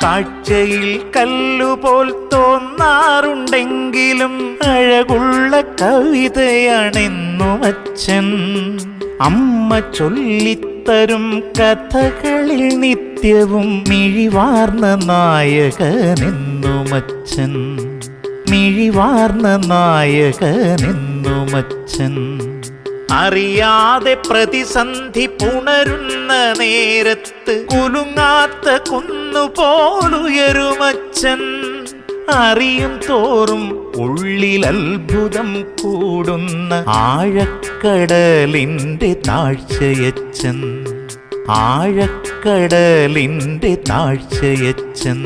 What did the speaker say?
കാഴ്ചയിൽ കല്ലുപോൽ തോന്നാറുണ്ടെങ്കിലും അഴകുള്ള കവിതയാണെന്നും അച്ഛൻ. അമ്മ ചൊല്ലിത്തരും കഥകളിൽ നിത്യവും മിഴിവാർന്ന നായകനെന്നും അച്ഛൻ. മിഴിവാർന്ന നായകനെന്നും അച്ഛൻ. അറിയാതെ പ്രതിസന്ധി പുണരുന്ന നേരത്ത് കുലുങ്ങാത്ത കുന്നുപോലുയരുമച്ഛൻ. അറിയും തോറും ഉള്ളിൽ അത്ഭുതം കൂടുന്ന ആഴക്കടലിൻ്റെ താഴ്ചയച്ഛൻ. ആഴക്കടലിൻ്റെ താഴ്ചയച്ഛൻ.